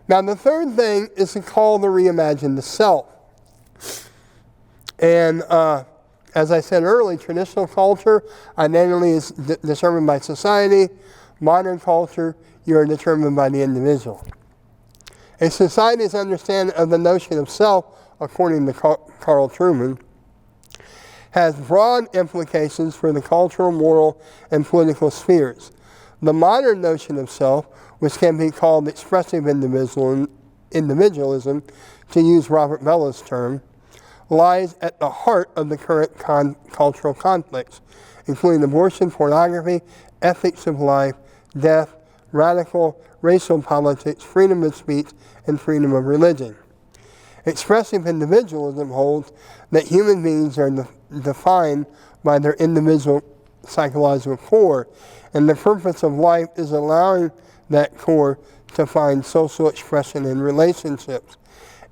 Now, the third thing is to call the reimagine the self. And as I said earlier, traditional culture, identity is determined by society. Modern culture, you are determined by the individual. A society's understanding of the notion of self, according to Carl Trueman, has broad implications for the cultural, moral, and political spheres. The modern notion of self, which can be called expressive individualism, to use Robert Bella's term, lies at the heart of the current cultural conflicts, including abortion, pornography, ethics of life, death, radical racial politics, freedom of speech, and freedom of religion. Expressive individualism holds that human beings are defined by their individual psychological core, and the purpose of life is allowing that core to find social expression in relationships.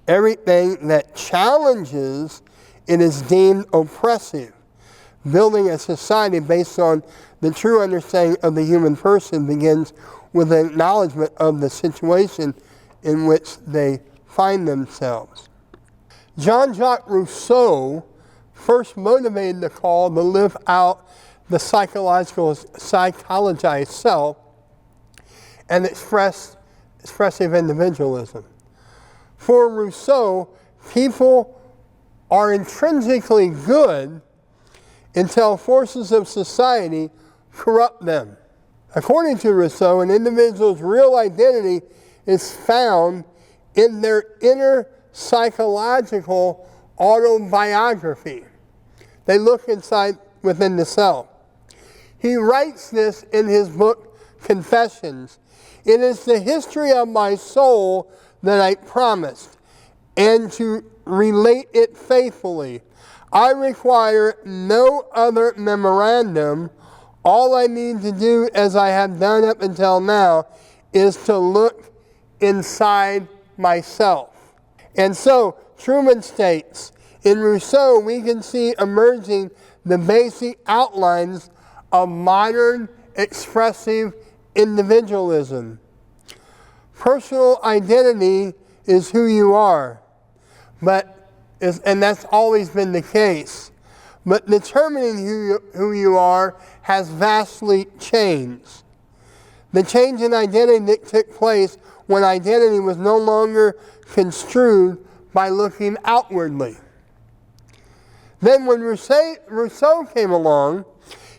Everything that challenges it is deemed oppressive. Building a society based on the true understanding of the human person begins with an acknowledgement of the situation in which they find themselves. Jean-Jacques Rousseau first motivated the call to live out the psychologized self and expressive individualism. For Rousseau, people are intrinsically good until forces of society corrupt them. According to Rousseau, an individual's real identity is found in their inner psychological autobiography. They look inside within the self. He writes this in his book, Confessions. It is the history of my soul that I promised, and to relate it faithfully. I require no other memorandum. All I need to do, as I have done up until now, is to look inside myself. And so, Trueman states, in Rousseau, we can see emerging the basic outlines of modern expressive individualism. Personal identity is who you are, and that's always been the case. But determining who you are has vastly changed. The change in identity that took place when identity was no longer construed by looking outwardly. Then when Rousseau came along,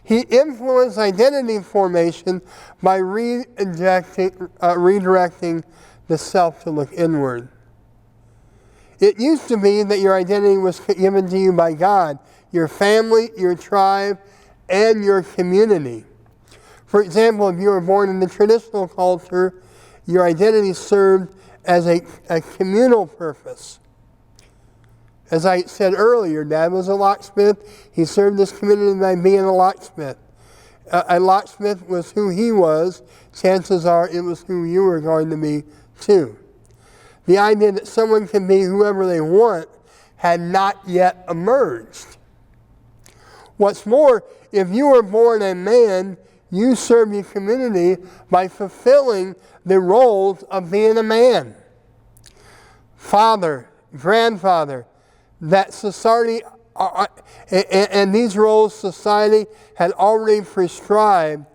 he influenced identity formation by redirecting the self to look inward. It used to be that your identity was given to you by God, your family, your tribe, and your community. For example, if you were born in the traditional culture, your identity served as a communal purpose. As I said earlier, Dad was a locksmith. He served this community by being a locksmith. A locksmith was who he was. Chances are it was who you were going to be too. The idea that someone can be whoever they want had not yet emerged. What's more, if you were born a man, you serve your community by fulfilling the roles of being a man. Father, grandfather, that society, and these roles society had already prescribed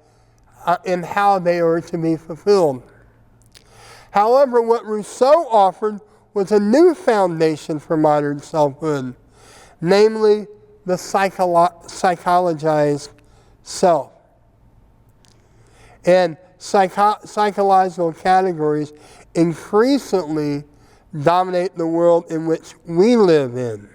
in how they were to be fulfilled. However, what Rousseau offered was a new foundation for modern selfhood, namely the psychologized self. And psychological categories increasingly dominate the world in which we live in.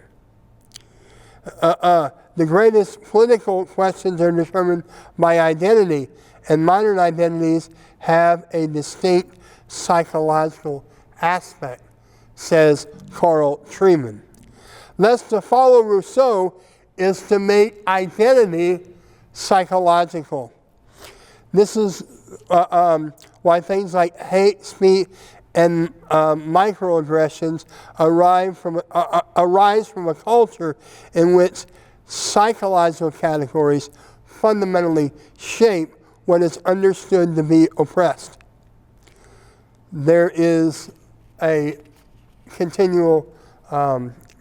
The greatest political questions are determined by identity, and modern identities have a distinct psychological aspect, says Carl Trueman. Thus, to follow Rousseau is to make identity psychological. This is why things like hate speech and microaggressions arise from a culture in which psychological categories fundamentally shape what is understood to be oppressed. There is a continual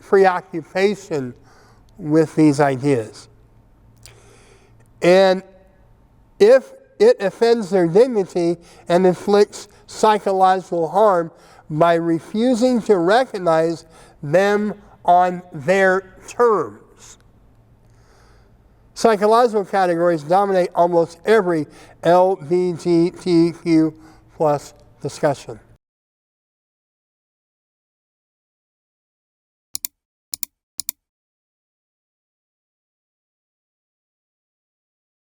preoccupation with these ideas. And if it offends their dignity and inflicts psychological harm by refusing to recognize them on their terms. Psychological categories dominate almost every LGBTQ plus discussion.